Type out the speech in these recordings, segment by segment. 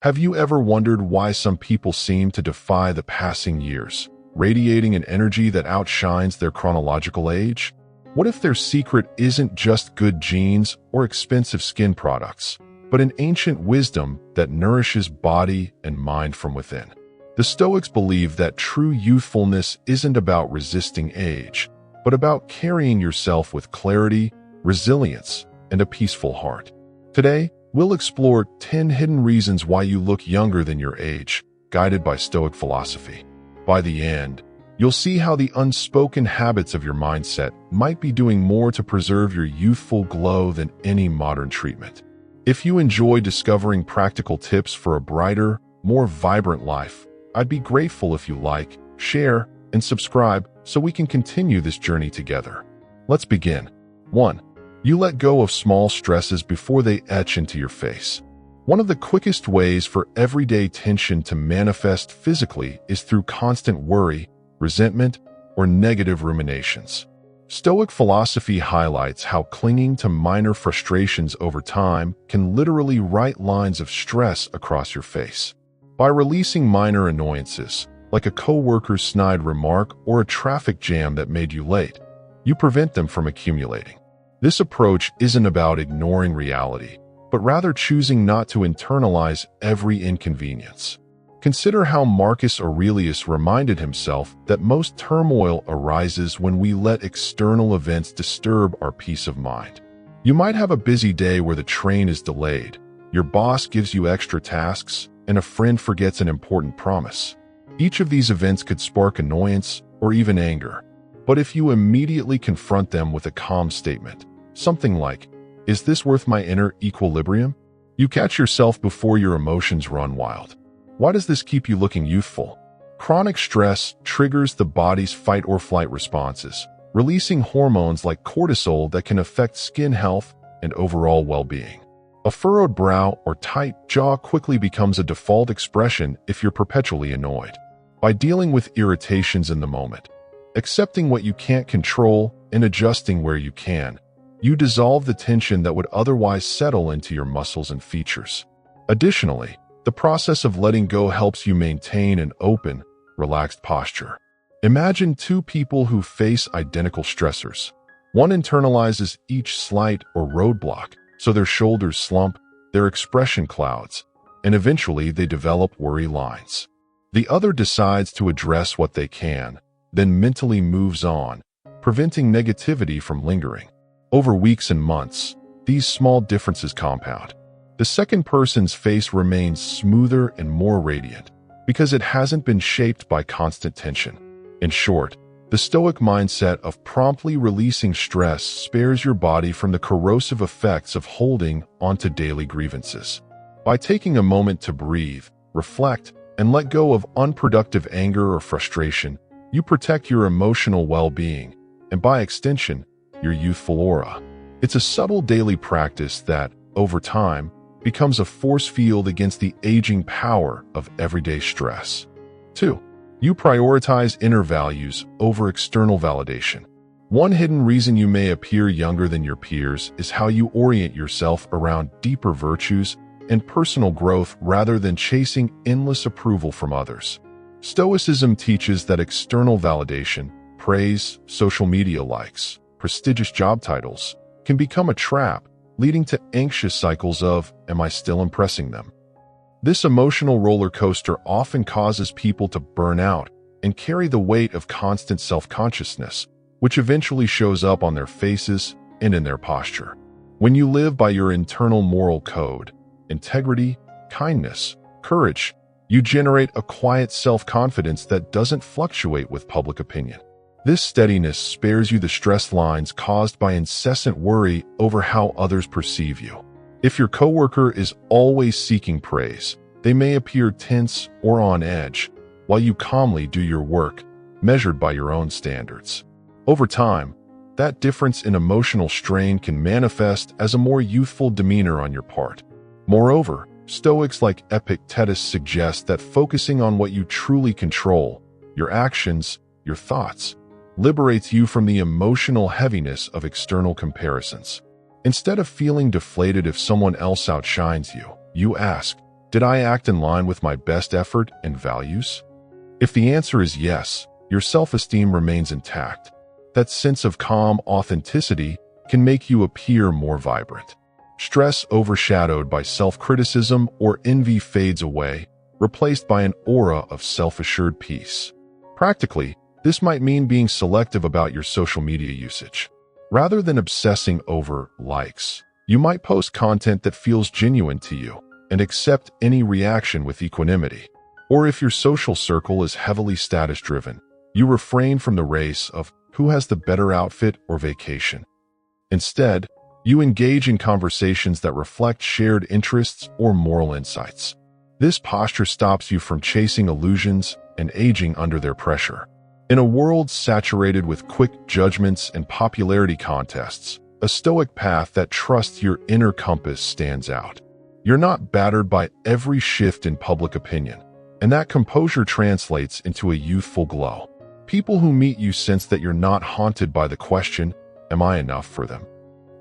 Have you ever wondered why some people seem to defy the passing years, radiating an energy that outshines their chronological age? What if their secret isn't just good genes or expensive skin products, but an ancient wisdom that nourishes body and mind from within? The Stoics believe that true youthfulness isn't about resisting age, but about carrying yourself with clarity, resilience, and a peaceful heart. Today, we'll explore 10 hidden reasons why you look younger than your age, guided by Stoic philosophy. By the end, you'll see how the unspoken habits of your mindset might be doing more to preserve your youthful glow than any modern treatment. If you enjoy discovering practical tips for a brighter, more vibrant life, I'd be grateful if you like, share, and subscribe so we can continue this journey together. Let's begin. 1. You let go of small stresses before they etch into your face. One of the quickest ways for everyday tension to manifest physically is through constant worry, resentment, or negative ruminations. Stoic philosophy highlights how clinging to minor frustrations over time can literally write lines of stress across your face. By releasing minor annoyances, like a coworker's snide remark or a traffic jam that made you late, you prevent them from accumulating. This approach isn't about ignoring reality, but rather choosing not to internalize every inconvenience. Consider how Marcus Aurelius reminded himself that most turmoil arises when we let external events disturb our peace of mind. You might have a busy day where the train is delayed, your boss gives you extra tasks, and a friend forgets an important promise. Each of these events could spark annoyance or even anger. But if you immediately confront them with a calm statement, something like, "Is this worth my inner equilibrium?" you catch yourself before your emotions run wild. Why does this keep you looking youthful? Chronic stress triggers the body's fight or flight responses, releasing hormones like cortisol that can affect skin health and overall well-being. A furrowed brow or tight jaw quickly becomes a default expression if you're perpetually annoyed. By dealing with irritations in the moment, accepting what you can't control, and adjusting where you can, you dissolve the tension that would otherwise settle into your muscles and features. Additionally, the process of letting go helps you maintain an open, relaxed posture. Imagine two people who face identical stressors. One internalizes each slight or roadblock, so their shoulders slump, their expression clouds, and eventually they develop worry lines. The other decides to address what they can, then mentally moves on, preventing negativity from lingering. Over weeks and months, these small differences compound. The second person's face remains smoother and more radiant because it hasn't been shaped by constant tension. In short, the Stoic mindset of promptly releasing stress spares your body from the corrosive effects of holding onto daily grievances. By taking a moment to breathe, reflect, and let go of unproductive anger or frustration, you protect your emotional well-being, and by extension, your youthful aura. It's a subtle daily practice that, over time, becomes a force field against the aging power of everyday stress. 2. You prioritize inner values over external validation. One hidden reason you may appear younger than your peers is how you orient yourself around deeper virtues and personal growth rather than chasing endless approval from others. Stoicism teaches that external validation, praise, social media likes, prestigious job titles, can become a trap, leading to anxious cycles of, "Am I still impressing them?" This emotional roller coaster often causes people to burn out and carry the weight of constant self-consciousness, which eventually shows up on their faces and in their posture. When you live by your internal moral code, integrity, kindness, courage, you generate a quiet self-confidence that doesn't fluctuate with public opinion. This steadiness spares you the stress lines caused by incessant worry over how others perceive you. If your coworker is always seeking praise, they may appear tense or on edge, while you calmly do your work, measured by your own standards. Over time, that difference in emotional strain can manifest as a more youthful demeanor on your part. Moreover, Stoics like Epictetus suggest that focusing on what you truly control, your actions, your thoughts, liberates you from the emotional heaviness of external comparisons. Instead of feeling deflated if someone else outshines you, you ask, Did I act in line with my best effort and values? If the answer is yes, your self-esteem remains intact. That sense of calm authenticity can make you appear more vibrant. Stress overshadowed by self-criticism or envy fades away, replaced by an aura of self-assured peace. Practically, this might mean being selective about your social media usage. Rather than obsessing over likes, you might post content that feels genuine to you and accept any reaction with equanimity. Or if your social circle is heavily status-driven, you refrain from the race of who has the better outfit or vacation. Instead, you engage in conversations that reflect shared interests or moral insights. This posture stops you from chasing illusions and aging under their pressure. In a world saturated with quick judgments and popularity contests, a stoic path that trusts your inner compass stands out. You're not battered by every shift in public opinion, and that composure translates into a youthful glow. People who meet you sense that you're not haunted by the question, am I enough for them?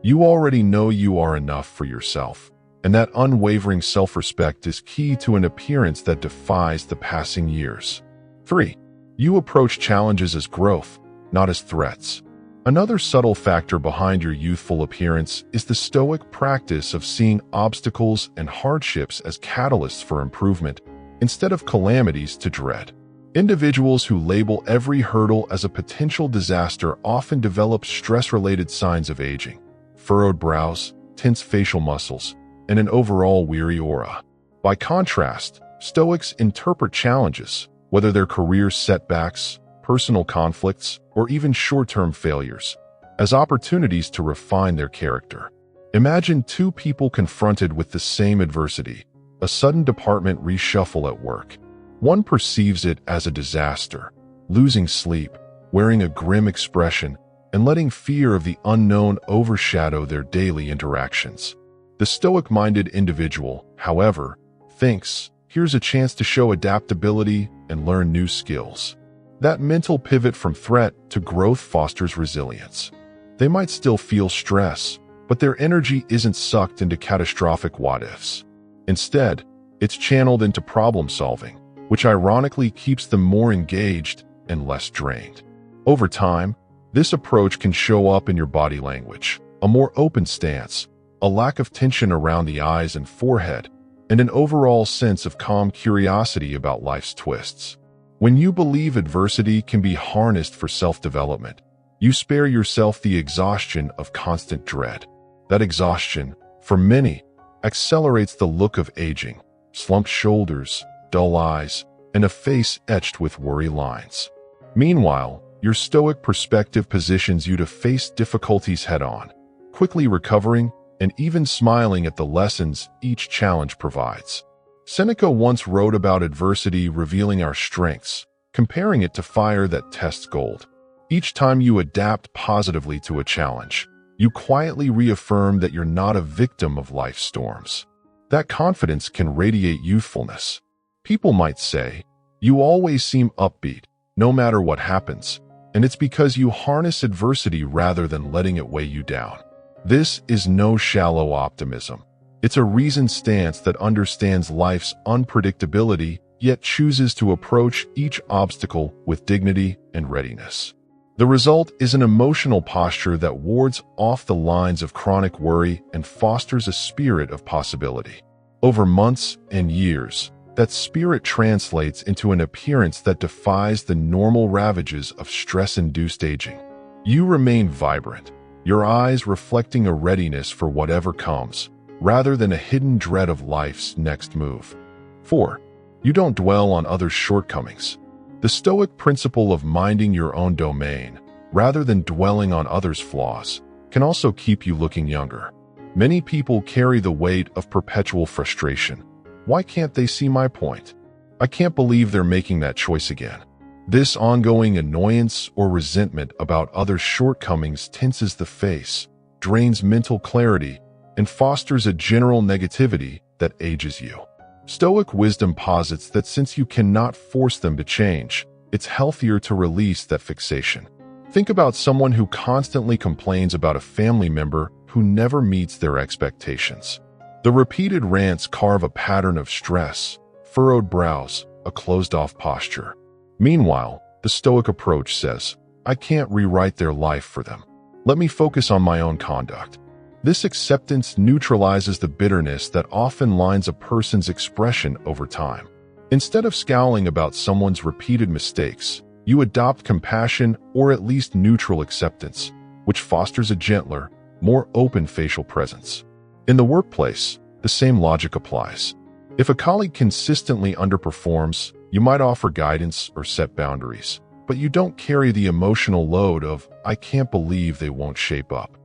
You already know you are enough for yourself, and that unwavering self-respect is key to an appearance that defies the passing years. 3. You approach challenges as growth, not as threats. Another subtle factor behind your youthful appearance is the Stoic practice of seeing obstacles and hardships as catalysts for improvement, instead of calamities to dread. Individuals who label every hurdle as a potential disaster often develop stress-related signs of aging: furrowed brows, tense facial muscles, and an overall weary aura. By contrast, Stoics interpret challenges, whether they're career setbacks, personal conflicts, or even short-term failures, as opportunities to refine their character. Imagine two people confronted with the same adversity: a sudden department reshuffle at work. One perceives it as a disaster, losing sleep, wearing a grim expression, and letting fear of the unknown overshadow their daily interactions. The Stoic-minded individual, however, thinks, here's a chance to show adaptability and learn new skills. That mental pivot from threat to growth fosters resilience. They might still feel stress, but their energy isn't sucked into catastrophic what-ifs. Instead, it's channeled into problem-solving, which ironically keeps them more engaged and less drained. Over time, this approach can show up in your body language: a more open stance, a lack of tension around the eyes and forehead, and an overall sense of calm curiosity about life's twists. When you believe adversity can be harnessed for self-development, you spare yourself the exhaustion of constant dread. That exhaustion, for many, accelerates the look of aging: slumped shoulders, dull eyes, and a face etched with worry lines. Meanwhile, your Stoic perspective positions you to face difficulties head-on, quickly recovering and even smiling at the lessons each challenge provides. Seneca once wrote about adversity revealing our strengths, comparing it to fire that tests gold. Each time you adapt positively to a challenge, you quietly reaffirm that you're not a victim of life's storms. That confidence can radiate youthfulness. People might say, you always seem upbeat, no matter what happens, and it's because you harness adversity rather than letting it weigh you down. This is no shallow optimism. It's a reasoned stance that understands life's unpredictability, yet chooses to approach each obstacle with dignity and readiness. The result is an emotional posture that wards off the lines of chronic worry and fosters a spirit of possibility. Over months and years, that spirit translates into an appearance that defies the normal ravages of stress-induced aging. You remain vibrant, your eyes reflecting a readiness for whatever comes, rather than a hidden dread of life's next move. 4. You don't dwell on others' shortcomings. The Stoic principle of minding your own domain, rather than dwelling on others' flaws, can also keep you looking younger. Many people carry the weight of perpetual frustration. Why can't they see my point? I can't believe they're making that choice again. This ongoing annoyance or resentment about others' shortcomings tenses the face, drains mental clarity, and fosters a general negativity that ages you. Stoic wisdom posits that since you cannot force them to change, it's healthier to release that fixation. Think about someone who constantly complains about a family member who never meets their expectations. The repeated rants carve a pattern of stress, furrowed brows, a closed-off posture. Meanwhile, the Stoic approach says, I can't rewrite their life for them. Let me focus on my own conduct. This acceptance neutralizes the bitterness that often lines a person's expression over time. Instead of scowling about someone's repeated mistakes, you adopt compassion or at least neutral acceptance, which fosters a gentler, more open facial presence. In the workplace, the same logic applies. If a colleague consistently underperforms, you might offer guidance or set boundaries, but you don't carry the emotional load of, I can't believe they won't shape up.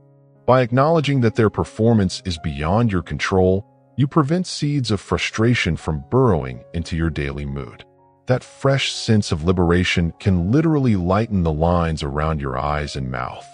By acknowledging that their performance is beyond your control, you prevent seeds of frustration from burrowing into your daily mood. That fresh sense of liberation can literally lighten the lines around your eyes and mouth.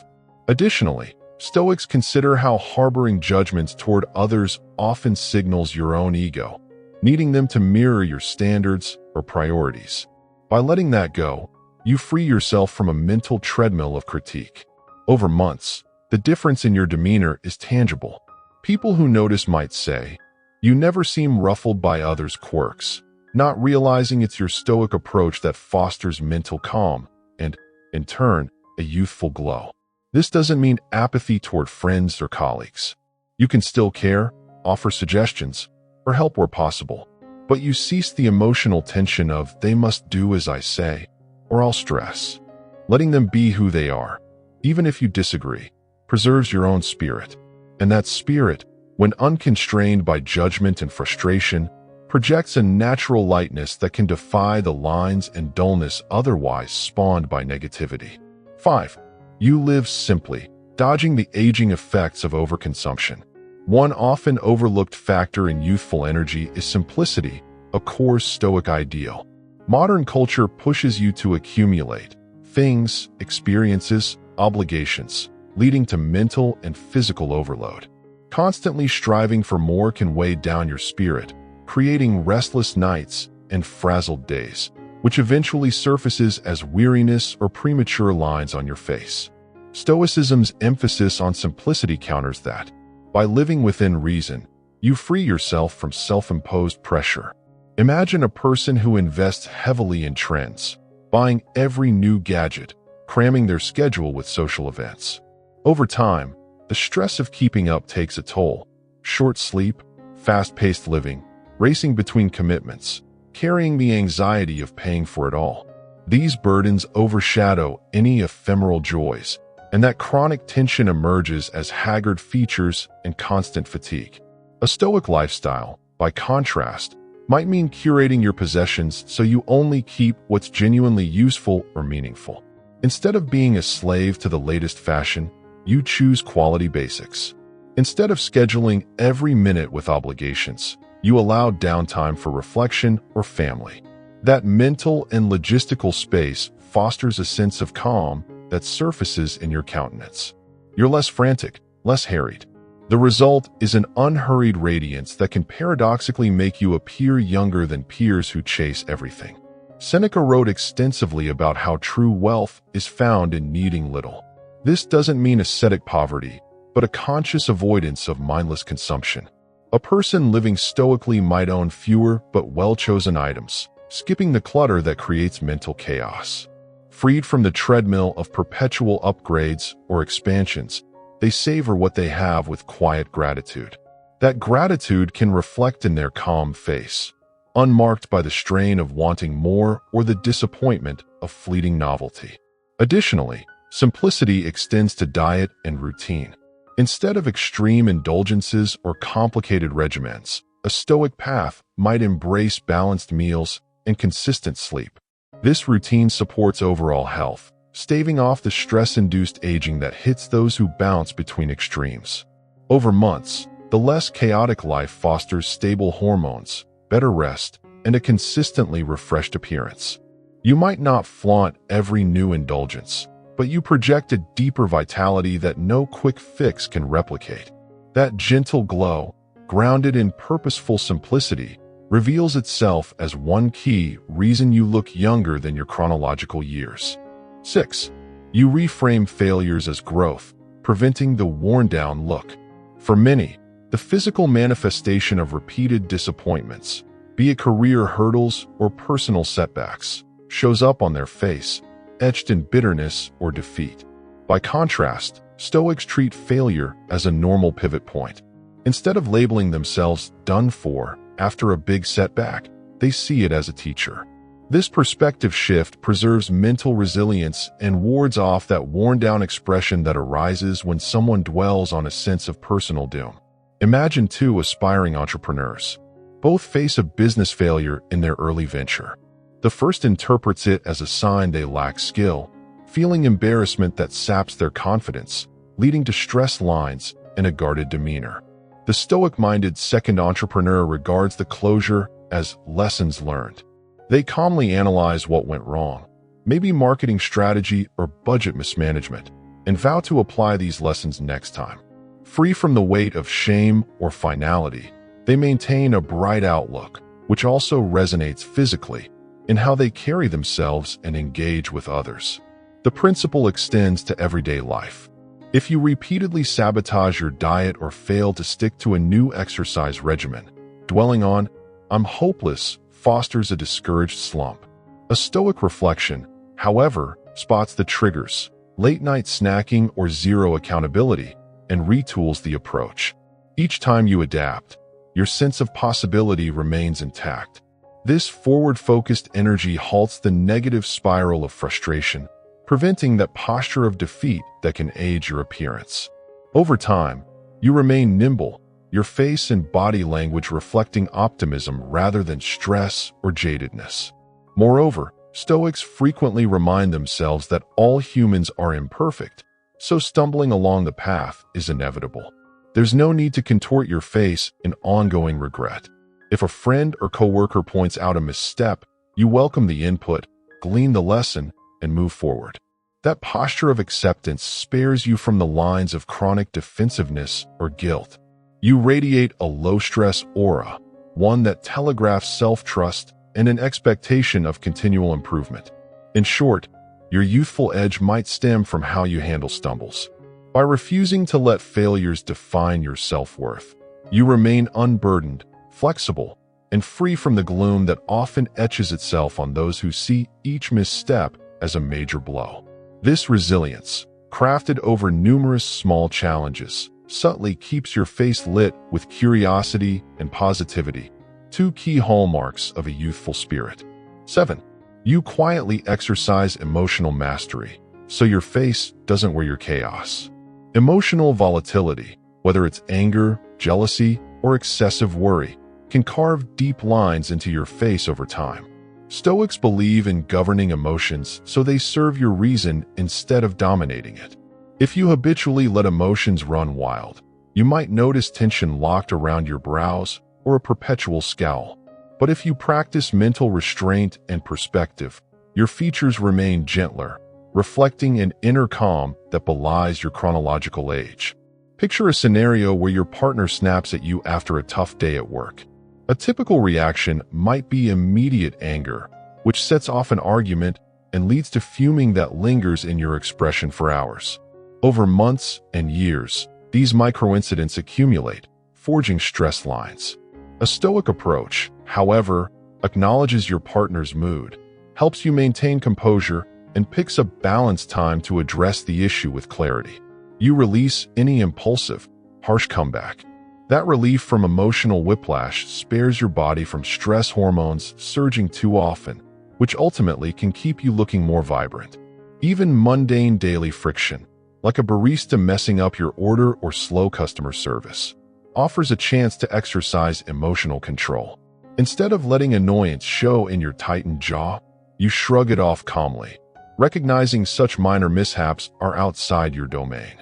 Additionally, Stoics consider how harboring judgments toward others often signals your own ego, needing them to mirror your standards or priorities. By letting that go, you free yourself from a mental treadmill of critique. Over months, the difference in your demeanor is tangible. People who notice might say, you never seem ruffled by others' quirks, not realizing it's your Stoic approach that fosters mental calm and, in turn, a youthful glow. This doesn't mean apathy toward friends or colleagues. You can still care, offer suggestions, or help where possible, but you cease the emotional tension of they must do as I say, or I'll stress. Letting them be who they are, even if you disagree, preserves your own spirit. And that spirit, when unconstrained by judgment and frustration, projects a natural lightness that can defy the lines and dullness otherwise spawned by negativity. 5. You live simply, dodging the aging effects of overconsumption. One often overlooked factor in youthful energy is simplicity, a core Stoic ideal. Modern culture pushes you to accumulate things, experiences, obligations, leading to mental and physical overload. Constantly striving for more can weigh down your spirit, creating restless nights and frazzled days, which eventually surfaces as weariness or premature lines on your face. Stoicism's emphasis on simplicity counters that. By living within reason, you free yourself from self-imposed pressure. Imagine a person who invests heavily in trends, buying every new gadget, cramming their schedule with social events. Over time, the stress of keeping up takes a toll. Short sleep, fast-paced living, racing between commitments, carrying the anxiety of paying for it all. These burdens overshadow any ephemeral joys, and that chronic tension emerges as haggard features and constant fatigue. A Stoic lifestyle, by contrast, might mean curating your possessions so you only keep what's genuinely useful or meaningful. Instead of being a slave to the latest fashion, you choose quality basics. Instead of scheduling every minute with obligations, you allow downtime for reflection or family. That mental and logistical space fosters a sense of calm that surfaces in your countenance. You're less frantic, less harried. The result is an unhurried radiance that can paradoxically make you appear younger than peers who chase everything. Seneca wrote extensively about how true wealth is found in needing little. This doesn't mean ascetic poverty, but a conscious avoidance of mindless consumption. A person living stoically might own fewer but well-chosen items, skipping the clutter that creates mental chaos. Freed from the treadmill of perpetual upgrades or expansions, they savor what they have with quiet gratitude. That gratitude can reflect in their calm face, unmarked by the strain of wanting more or the disappointment of fleeting novelty. Additionally, simplicity extends to diet and routine. Instead of extreme indulgences or complicated regimens, a Stoic path might embrace balanced meals and consistent sleep. This routine supports overall health, staving off the stress-induced aging that hits those who bounce between extremes. Over months, the less chaotic life fosters stable hormones, better rest, and a consistently refreshed appearance. You might not flaunt every new indulgence, but you project a deeper vitality that no quick fix can replicate. That gentle glow, grounded in purposeful simplicity, reveals itself as one key reason you look younger than your chronological years. 6. You reframe failures as growth, preventing the worn-down look. For many, The physical manifestation of repeated disappointments, be it career hurdles or personal setbacks, shows up on their face, etched in bitterness or defeat. By contrast, Stoics treat failure as a normal pivot point. Instead of labeling themselves done for after a big setback, they see it as a teacher. This perspective shift preserves mental resilience and wards off that worn-down expression that arises when someone dwells on a sense of personal doom. Imagine two aspiring entrepreneurs. Both face a business failure in their early venture. The first interprets it as a sign they lack skill, feeling embarrassment that saps their confidence, leading to stress lines and a guarded demeanor. The Stoic-minded second entrepreneur regards the closure as lessons learned. They calmly analyze what went wrong, maybe marketing strategy or budget mismanagement, and vow to apply these lessons next time. Free from the weight of shame or finality, they maintain a bright outlook, which also resonates physically in how they carry themselves and engage with others. The principle extends to everyday life. If you repeatedly sabotage your diet or fail to stick to a new exercise regimen, dwelling on, "I'm hopeless," fosters a discouraged slump. A Stoic reflection, however, spots the triggers, late-night snacking or zero accountability, and retools the approach. Each time you adapt, your sense of possibility remains intact. This forward-focused energy halts the negative spiral of frustration, preventing that posture of defeat that can age your appearance. Over time, you remain nimble, your face and body language reflecting optimism rather than stress or jadedness. Moreover, Stoics frequently remind themselves that all humans are imperfect, so stumbling along the path is inevitable. There's no need to contort your face in ongoing regret. If a friend or coworker points out a misstep, you welcome the input, glean the lesson, and move forward. That posture of acceptance spares you from the lines of chronic defensiveness or guilt. You radiate a low-stress aura, one that telegraphs self-trust and an expectation of continual improvement. In short, your youthful edge might stem from how you handle stumbles. By refusing to let failures define your self-worth, you remain unburdened, flexible, and free from the gloom that often etches itself on those who see each misstep as a major blow. This resilience, crafted over numerous small challenges, subtly keeps your face lit with curiosity and positivity, two key hallmarks of a youthful spirit. 7. You quietly exercise emotional mastery, so your face doesn't wear your chaos. Emotional volatility, whether it's anger, jealousy, or excessive worry, can carve deep lines into your face over time. Stoics believe in governing emotions so they serve your reason instead of dominating it. If you habitually let emotions run wild, you might notice tension locked around your brows or a perpetual scowl. But if you practice mental restraint and perspective, your features remain gentler, reflecting an inner calm that belies your chronological age. Picture a scenario where your partner snaps at you after a tough day at work. A typical reaction might be immediate anger, which sets off an argument and leads to fuming that lingers in your expression for hours. Over months and years, these microincidents accumulate, forging stress lines. A Stoic approach, however, acknowledges your partner's mood, helps you maintain composure, and picks a balanced time to address the issue with clarity. You release any impulsive, harsh comeback. That relief from emotional whiplash spares your body from stress hormones surging too often, which ultimately can keep you looking more vibrant. Even mundane daily friction, like a barista messing up your order or slow customer service, offers a chance to exercise emotional control. Instead of letting annoyance show in your tightened jaw, you shrug it off calmly, recognizing such minor mishaps are outside your domain.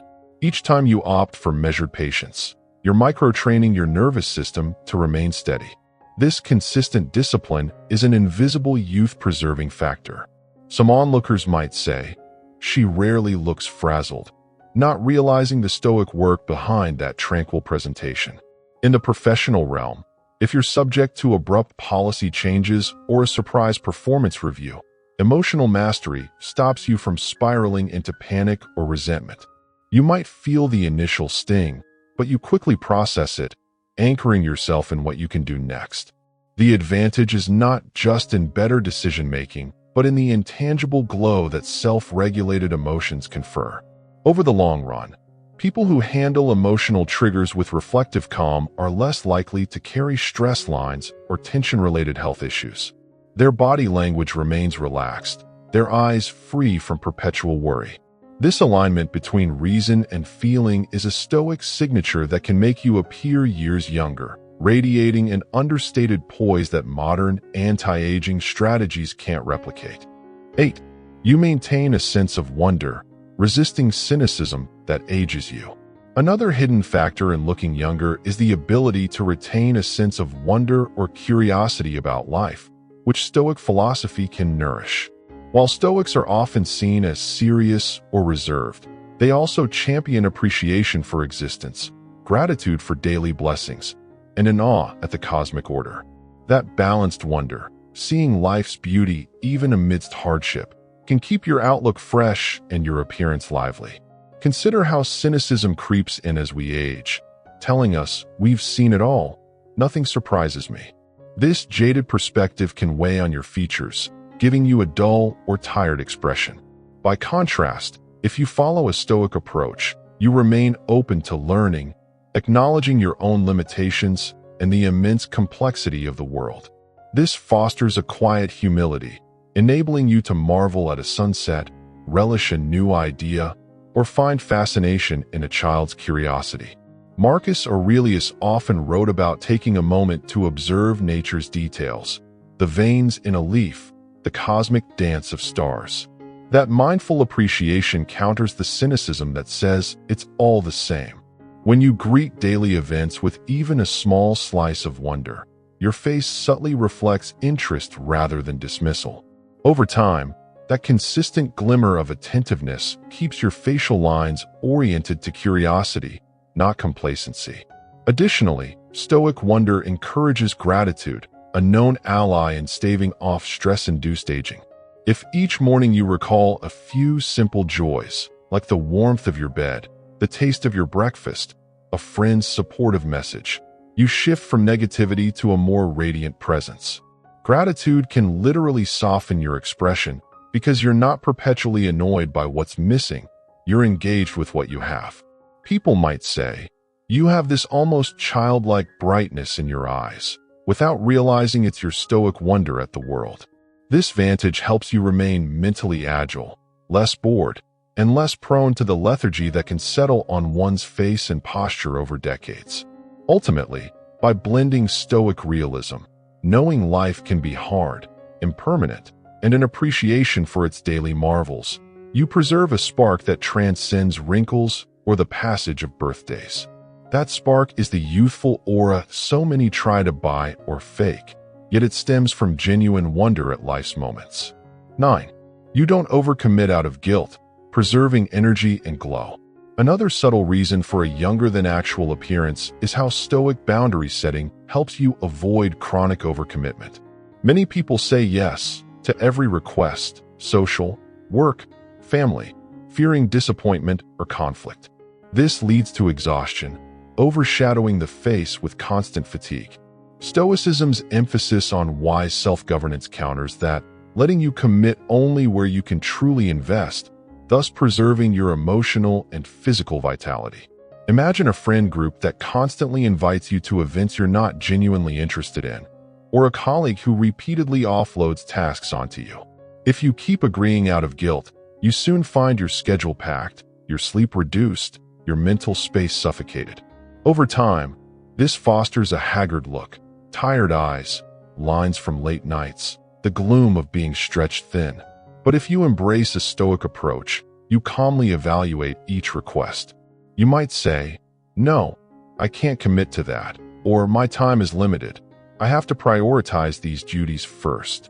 Each time you opt for measured patience, you're micro-training your nervous system to remain steady. This consistent discipline is an invisible youth-preserving factor. Some onlookers might say, "She rarely looks frazzled," not realizing the Stoic work behind that tranquil presentation. In the professional realm, if you're subject to abrupt policy changes or a surprise performance review, emotional mastery stops you from spiraling into panic or resentment. You might feel the initial sting, but you quickly process it anchoring yourself in what you can do next. The advantage is not just in better decision-making, but in the intangible glow that self-regulated emotions confer. Over the long run, people who handle emotional triggers with reflective calm are less likely to carry stress lines or tension-related health issues. Their body language remains relaxed, their eyes free from perpetual worry. This alignment between reason and feeling is a Stoic signature that can make you appear years younger, radiating an understated poise that modern, anti-aging strategies can't replicate. 8. You maintain a sense of wonder, resisting cynicism that ages you. Another hidden factor in looking younger is the ability to retain a sense of wonder or curiosity about life, which Stoic philosophy can nourish. While Stoics are often seen as serious or reserved, they also champion appreciation for existence, gratitude for daily blessings, and an awe at the cosmic order. That balanced wonder, seeing life's beauty even amidst hardship, can keep your outlook fresh and your appearance lively. Consider how cynicism creeps in as we age, telling us, "We've seen it all. Nothing surprises me." This jaded perspective can weigh on your features, giving you a dull or tired expression. By contrast, if you follow a Stoic approach, you remain open to learning, acknowledging your own limitations and the immense complexity of the world. This fosters a quiet humility, enabling you to marvel at a sunset, relish a new idea, or find fascination in a child's curiosity. Marcus Aurelius often wrote about taking a moment to observe nature's details, the veins in a leaf, the cosmic dance of stars. That mindful appreciation counters the cynicism that says it's all the same. When you greet daily events with even a small slice of wonder, your face subtly reflects interest rather than dismissal. Over time, that consistent glimmer of attentiveness keeps your facial lines oriented to curiosity, not complacency. Additionally, Stoic wonder encourages gratitude, a known ally in staving off stress-induced aging. If each morning you recall a few simple joys, like the warmth of your bed, the taste of your breakfast, a friend's supportive message, you shift from negativity to a more radiant presence. Gratitude can literally soften your expression because you're not perpetually annoyed by what's missing, you're engaged with what you have. People might say, "You have this almost childlike brightness in your eyes," without realizing it's your Stoic wonder at the world. This vantage helps you remain mentally agile, less bored, and less prone to the lethargy that can settle on one's face and posture over decades. Ultimately, by blending Stoic realism, knowing life can be hard, impermanent, and an appreciation for its daily marvels, you preserve a spark that transcends wrinkles or the passage of birthdays. That spark is the youthful aura so many try to buy or fake, yet it stems from genuine wonder at life's moments. 9. You don't overcommit out of guilt, preserving energy and glow. Another subtle reason for a younger-than-actual appearance is how Stoic boundary setting helps you avoid chronic overcommitment. Many people say yes to every request, social, work, family, fearing disappointment or conflict. This leads to exhaustion, overshadowing the face with constant fatigue. Stoicism's emphasis on wise self-governance counters that, letting you commit only where you can truly invest, thus preserving your emotional and physical vitality. Imagine a friend group that constantly invites you to events you're not genuinely interested in, or a colleague who repeatedly offloads tasks onto you. If you keep agreeing out of guilt, you soon find your schedule packed, your sleep reduced, your mental space suffocated. Over time, this fosters a haggard look, tired eyes, lines from late nights, the gloom of being stretched thin. But if you embrace a Stoic approach, you calmly evaluate each request. You might say, "No, I can't commit to that," or "My time is limited. I have to prioritize these duties first."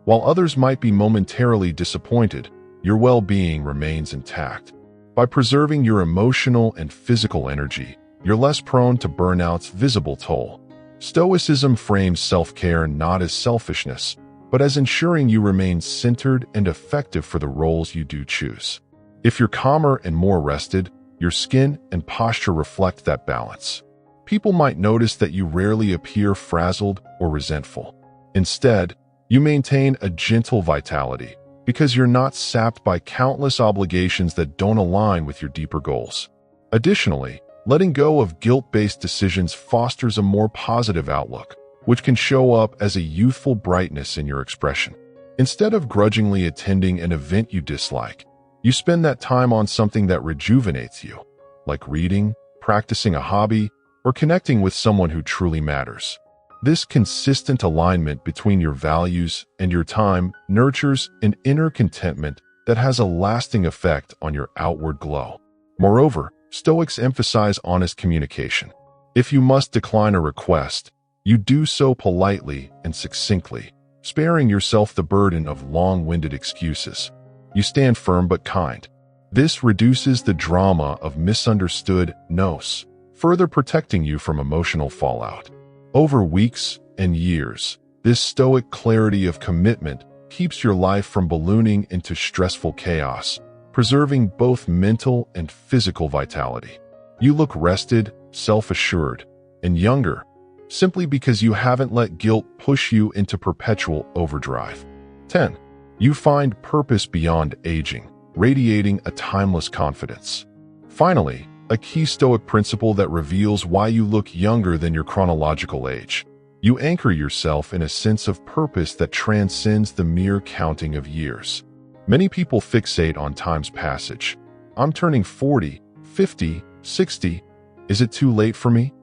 While others might be momentarily disappointed, your well-being remains intact. By preserving your emotional and physical energy, you're less prone to burnout's visible toll. Stoicism frames self-care not as selfishness, but as ensuring you remain centered and effective for the roles you do choose. If you're calmer and more rested, your skin and posture reflect that balance. People might notice that you rarely appear frazzled or resentful. Instead, you maintain a gentle vitality because you're not sapped by countless obligations that don't align with your deeper goals. Additionally, letting go of guilt-based decisions fosters a more positive outlook, which can show up as a youthful brightness in your expression. Instead of grudgingly attending an event you dislike, you spend that time on something that rejuvenates you, like reading, practicing a hobby, or connecting with someone who truly matters. This consistent alignment between your values and your time nurtures an inner contentment that has a lasting effect on your outward glow. Moreover, Stoics emphasize honest communication. If you must decline a request, you do so politely and succinctly, sparing yourself the burden of long-winded excuses. You stand firm but kind. This reduces the drama of misunderstood no's, further protecting you from emotional fallout. Over weeks and years, this stoic clarity of commitment keeps your life from ballooning into stressful chaos, preserving both mental and physical vitality. You look rested, self-assured, and younger, simply because you haven't let guilt push you into perpetual overdrive. 10. You find purpose beyond aging, radiating a timeless confidence. Finally, a key Stoic principle that reveals why you look younger than your chronological age. You anchor yourself in a sense of purpose that transcends the mere counting of years. Many people fixate on time's passage. I'm turning 40, 50, 60. Is it too late for me?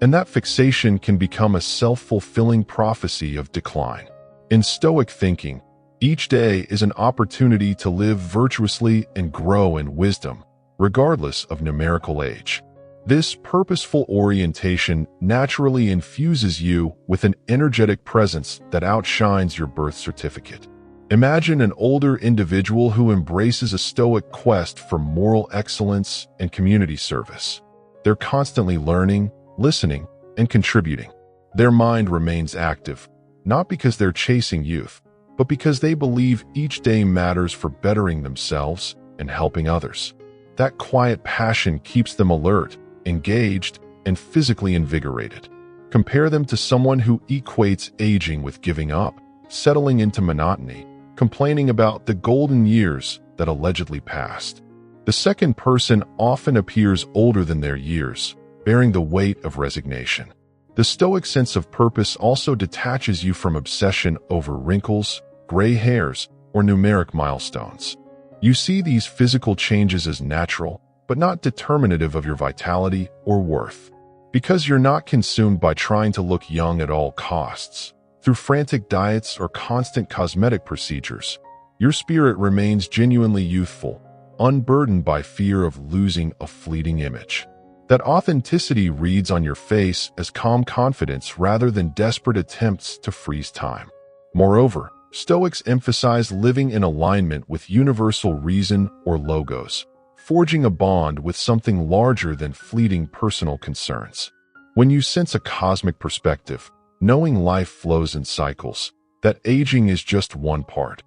And that fixation can become a self-fulfilling prophecy of decline. In Stoic thinking, each day is an opportunity to live virtuously and grow in wisdom, regardless of numerical age. This purposeful orientation naturally infuses you with an energetic presence that outshines your birth certificate. Imagine an older individual who embraces a Stoic quest for moral excellence and community service. They're constantly learning, listening, and contributing. Their mind remains active, not because they're chasing youth, but because they believe each day matters for bettering themselves and helping others. That quiet passion keeps them alert, engaged, and physically invigorated. Compare them to someone who equates aging with giving up, settling into monotony, complaining about the golden years that allegedly passed. The second person often appears older than their years, bearing the weight of resignation. The Stoic sense of purpose also detaches you from obsession over wrinkles, gray hairs, or numeric milestones. You see these physical changes as natural, but not determinative of your vitality or worth. Because you're not consumed by trying to look young at all costs, through frantic diets or constant cosmetic procedures, your spirit remains genuinely youthful, unburdened by fear of losing a fleeting image. That authenticity reads on your face as calm confidence rather than desperate attempts to freeze time. Moreover, Stoics emphasize living in alignment with universal reason or logos, forging a bond with something larger than fleeting personal concerns. When you sense a cosmic perspective, knowing life flows in cycles, that aging is just one part,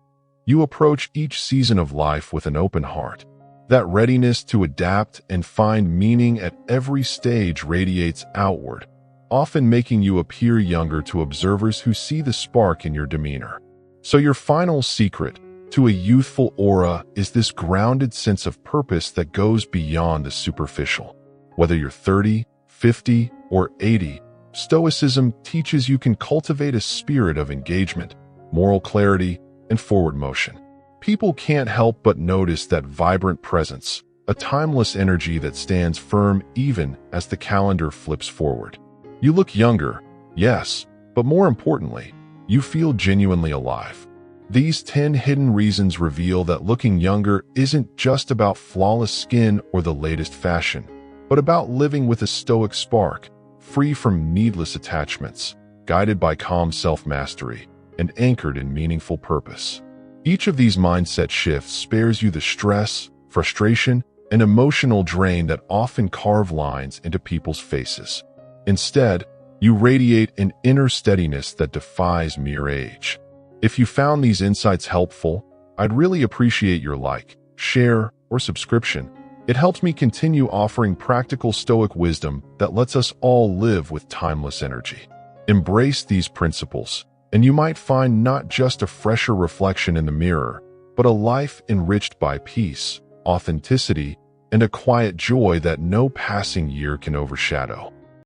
you approach each season of life with an open heart. That readiness to adapt and find meaning at every stage radiates outward, often making you appear younger to observers who see the spark in your demeanor. So your final secret to a youthful aura is this grounded sense of purpose that goes beyond the superficial. Whether you're 30, 50, or 80, Stoicism teaches you can cultivate a spirit of engagement, moral clarity, and forward motion. People can't help but notice that vibrant presence, a timeless energy that stands firm even as the calendar flips forward. You look younger, yes, but more importantly, you feel genuinely alive. These 10 hidden reasons reveal that looking younger isn't just about flawless skin or the latest fashion, but about living with a Stoic spark, free from needless attachments, guided by calm self-mastery, and anchored in meaningful purpose. Each of these mindset shifts spares you the stress, frustration, and emotional drain that often carve lines into people's faces. Instead, you radiate an inner steadiness that defies mere age. If you found these insights helpful, I'd really appreciate your like, share, or subscription. It helps me continue offering practical Stoic wisdom that lets us all live with timeless energy. Embrace these principles, and you might find not just a fresher reflection in the mirror, but a life enriched by peace, authenticity, and a quiet joy that no passing year can overshadow.